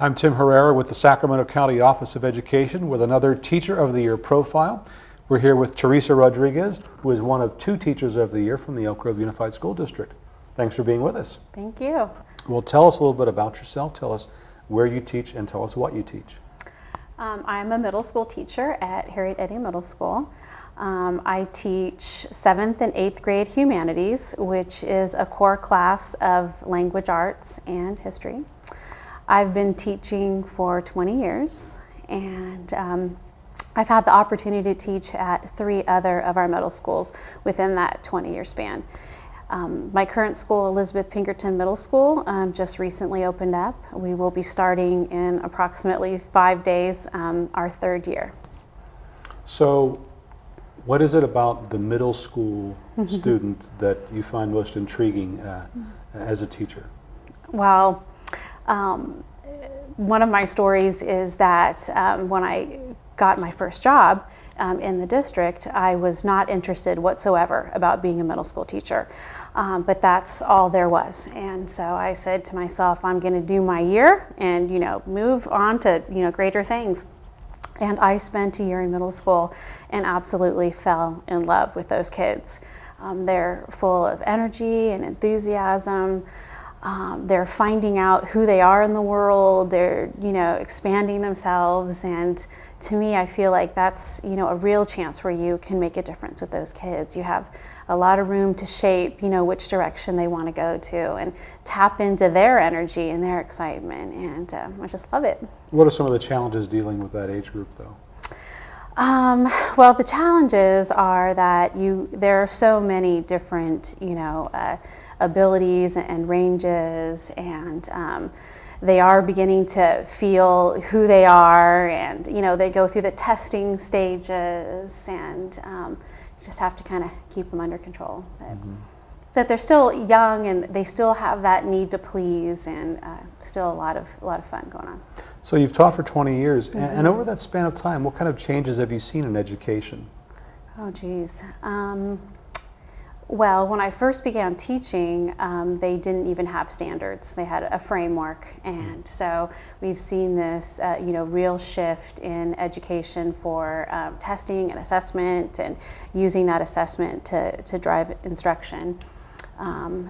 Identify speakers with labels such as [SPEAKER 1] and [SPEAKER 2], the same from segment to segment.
[SPEAKER 1] I'm Tim Herrera with the Sacramento County Office of Education with another Teacher of the Year profile. We're here with Theresa Rodriguez, who is one of 2 Teachers of the Year from the Elk Grove Unified School District. Thanks for being with us.
[SPEAKER 2] Thank you.
[SPEAKER 1] Well, tell us a little bit about yourself. Tell us where you teach and tell us what you teach.
[SPEAKER 2] I'm a middle school teacher at Harriet Eddy Middle School. I teach 7th and 8th grade humanities, which is a core class of language arts and history. I've been teaching for 20 years, and I've had the opportunity to teach at 3 other of our middle schools within that 20-year span. My current school, Elizabeth Pinkerton Middle School, just recently opened up. We will be starting in approximately 5 days, our 3rd year.
[SPEAKER 1] So, what is it about the middle school student that you find most intriguing as a teacher?
[SPEAKER 2] Well, one of my stories is that when I got my first job in the district, I was not interested whatsoever about being a middle school teacher, but that's all there was. And so I said to myself, I'm going to do my year and move on to greater things. And I spent a year in middle school and absolutely fell in love with those kids. They're full of energy and enthusiasm. They're finding out who they are in the world. They're, expanding themselves. And to me, I feel like that's, a real chance where you can make a difference with those kids. You have a lot of room to shape, which direction they want to go to and tap into their energy and their excitement. And I just love it.
[SPEAKER 1] What are some of the challenges dealing with that age group, though?
[SPEAKER 2] Well, the challenges are that there are so many different, abilities and ranges, and they are beginning to feel who they are, and they go through the testing stages, and you just have to kind of keep them under control. That they're still young and they still have that need to please, and still a lot of fun going on.
[SPEAKER 1] So you've taught for 20 years, and over that span of time, what kind of changes have you seen in education?
[SPEAKER 2] Oh, geez. Well, when I first began teaching, they didn't even have standards. They had a framework, and so we've seen this, real shift in education for testing and assessment, and using that assessment to drive instruction.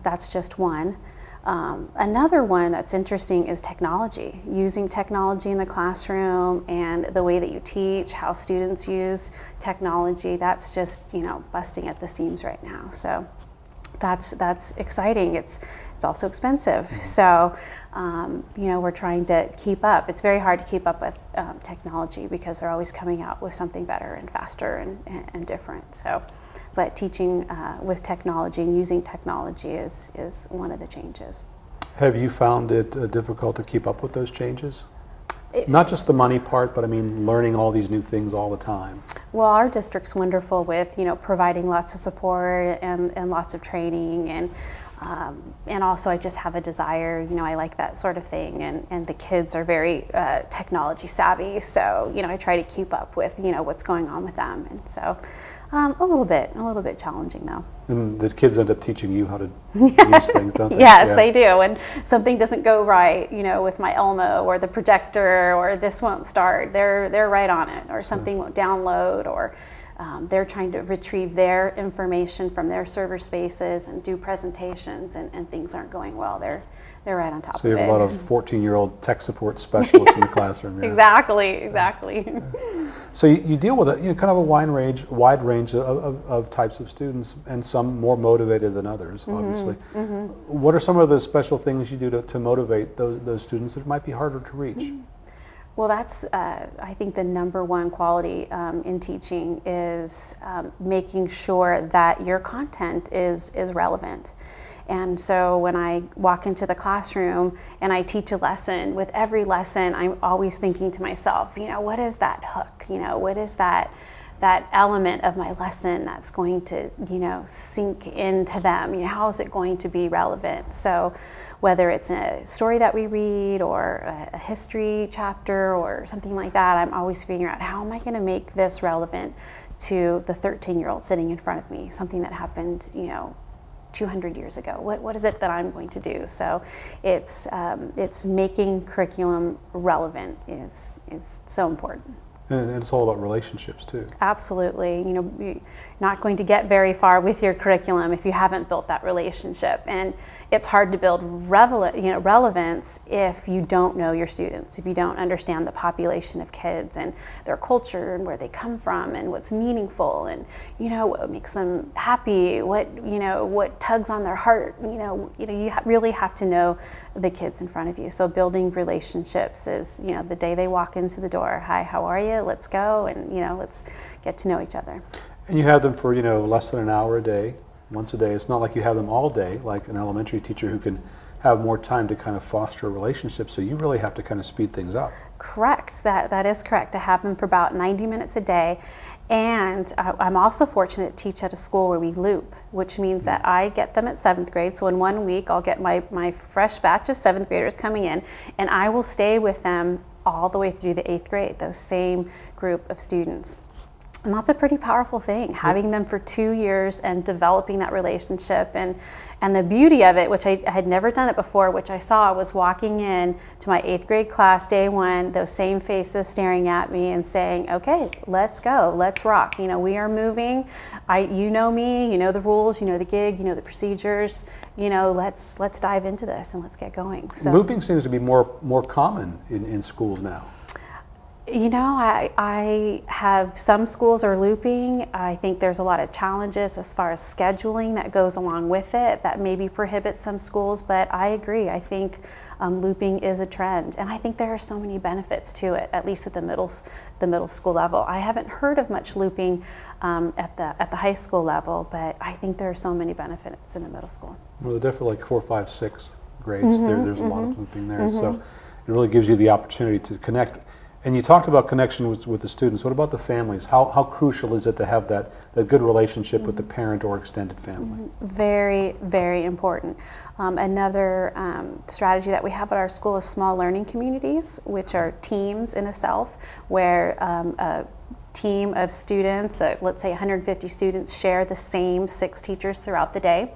[SPEAKER 2] That's just one. Another one that's interesting is technology, using technology in the classroom and the way that you teach, how students use technology. That's just, busting at the seams right now. So that's exciting. It's also expensive. So, we're trying to keep up. It's very hard to keep up with technology because they're always coming out with something better and faster and different. So, but teaching with technology and using technology is one of the changes.
[SPEAKER 1] Have you found it difficult to keep up with those changes? Not just the money part, but I mean learning all these new things all the time.
[SPEAKER 2] Well, our district's wonderful with providing lots of support and lots of training, and also I just have a desire, I like that sort of thing, and the kids are very technology savvy, so I try to keep up with what's going on with them, and so a little bit challenging though.
[SPEAKER 1] And the kids end up teaching you how to use things, don't they?
[SPEAKER 2] Yes, they do. When something doesn't go right, with my Elmo or the projector, or this won't start, they're right on it, or something won't download, or they're trying to retrieve their information from their server spaces and do presentations, and things aren't going well. They're right on top of it.
[SPEAKER 1] So you have a lot of 14-year-old tech support specialists in the classroom. Yeah.
[SPEAKER 2] Exactly.
[SPEAKER 1] So you deal with kind of a wide range of types of students, and some more motivated than others, obviously. What are some of the special things you do to motivate those students that might be harder to reach?
[SPEAKER 2] Well, that's, I think, the number one quality in teaching is making sure that your content is relevant. And so when I walk into the classroom and I teach a lesson, with every lesson I'm always thinking to myself, what is that hook? What is that element of my lesson that's going to, sink into them? How is it going to be relevant? So whether it's a story that we read or a history chapter or something like that, I'm always figuring out, how am I going to make this relevant to the 13-year-old sitting in front of me? Something that happened, 200 years ago? What is it that I'm going to do? So it's making curriculum relevant is so important.
[SPEAKER 1] And it's all about relationships too.
[SPEAKER 2] Absolutely. You're not going to get very far with your curriculum if you haven't built that relationship. And it's hard to build relevance if you don't know your students, if you don't understand the population of kids and their culture and where they come from and what's meaningful and what makes them happy, what tugs on their heart. You really have to know the kids in front of you. So building relationships is, the day they walk into the door, hi, how are you? Let's go, and let's get to know each other.
[SPEAKER 1] And you have them for less than an hour a day, once a day. It's not like you have them all day, like an elementary teacher who can have more time to kind of foster a relationship. So you really have to kind of speed things up.
[SPEAKER 2] Correct. That is correct. To have them for about 90 minutes a day. And I'm also fortunate to teach at a school where we loop, which means that I get them at 7th grade. So in 1 week, I'll get my fresh batch of 7th graders coming in, and I will stay with them all the way through the 8th grade, those same group of students. And that's a pretty powerful thing, having them for 2 years and developing that relationship. And the beauty of it, which I had never done it before, which I saw was walking in to my 8th grade class day one, those same faces staring at me and saying, okay, let's go, let's rock. We are moving. You know me, you know the rules, you know the gig, you know the procedures. Let's dive into this and let's get going. So
[SPEAKER 1] looping seems to be more common in schools now.
[SPEAKER 2] I have some schools are looping. I think there's a lot of challenges as far as scheduling that goes along with it that maybe prohibits some schools, but I agree. I think looping is a trend, and I think there are so many benefits to it, at least at the middle school level. I haven't heard of much looping at the high school level, but I think there are so many benefits in the middle school.
[SPEAKER 1] Well, definitely like 4, 5, 6 grades. There's a lot of looping there, so it really gives you the opportunity to connect. And you talked about connection with the students. What about the families? How crucial is it to have that good relationship with the parent or extended family?
[SPEAKER 2] Very, very important. Another strategy that we have at our school is small learning communities, which are teams in itself, where a team of students, let's say 150 students, share the same 6 teachers throughout the day.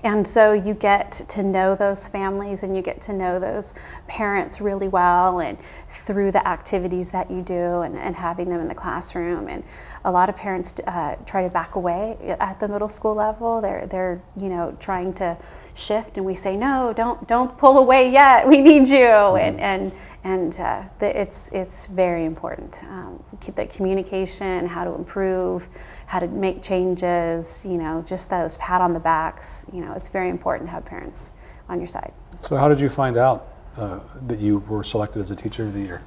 [SPEAKER 2] And so you get to know those families and you get to know those parents really well, and through the activities that you do and having them in the classroom. And a lot of parents try to back away at the middle school level. They're trying to shift, and we say, no, don't pull away yet. We need you. And it's very important. The communication, how to improve, how to make changes, just those pat on the backs. It's very important to have parents on your side.
[SPEAKER 1] So how did you find out that you were selected as a teacher of the year?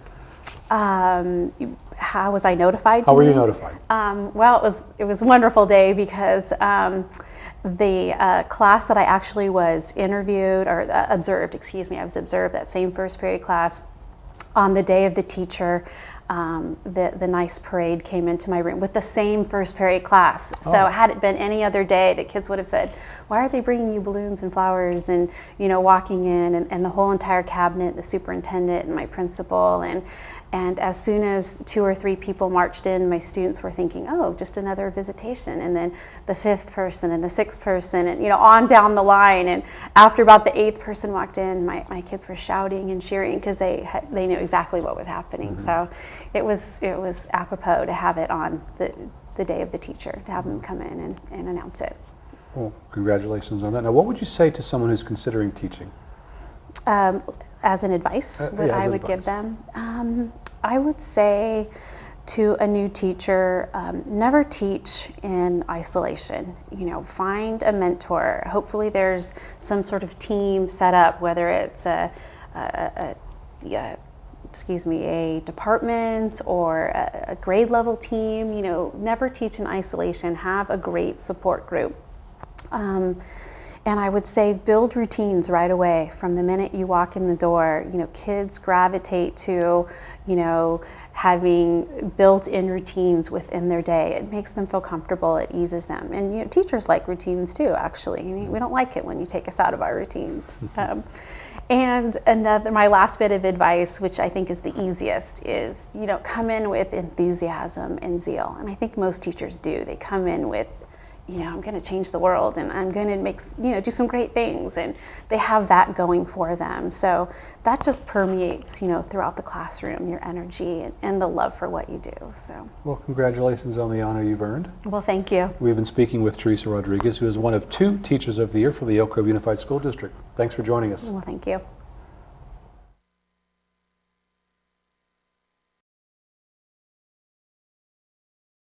[SPEAKER 2] How was I notified?
[SPEAKER 1] How were you notified?
[SPEAKER 2] Well, it was a wonderful day because the class that I actually was interviewed or observed, I was observed, that same first period class on the day of the teacher. The nice parade came into my room with the same first period class. So had it been any other day, the kids would have said, why are they bringing you balloons and flowers, and walking in, and the whole entire cabinet, the superintendent and my principal, and as soon as 2 or 3 people marched in, my students were thinking, oh, just another visitation, and then the 5th person and the 6th person, and on down the line. And after about the 8th person walked in, my kids were shouting and cheering because they knew exactly what was happening. So it was apropos to have it on the day of the teacher, to have them come in and announce it.
[SPEAKER 1] Well, congratulations on that. Now, what would you say to someone who's considering teaching?
[SPEAKER 2] As an advice, what I would give them? I would say to a new teacher, never teach in isolation. Find a mentor. Hopefully there's some sort of team set up, whether it's a department or a grade level team. Never teach in isolation. Have a great support group. And I would say build routines right away from the minute you walk in the door. Kids gravitate to, having built-in routines within their day. It makes them feel comfortable, it eases them. And teachers like routines too, actually. We don't like it when you take us out of our routines. And my last bit of advice, which I think is the easiest, is, come in with enthusiasm and zeal. And I think most teachers do. They come in with, I'm going to change the world, and I'm going to do some great things, and they have that going for them. So that just permeates, throughout the classroom, your energy and the love for what you do. So,
[SPEAKER 1] well, congratulations on the honor you've earned.
[SPEAKER 2] well, thank you.
[SPEAKER 1] We've been speaking with Theresa Rodriguez, who is one of 2 Teachers of the Year for the Elk Grove Unified School District. Thanks for joining us.
[SPEAKER 2] Well, thank you.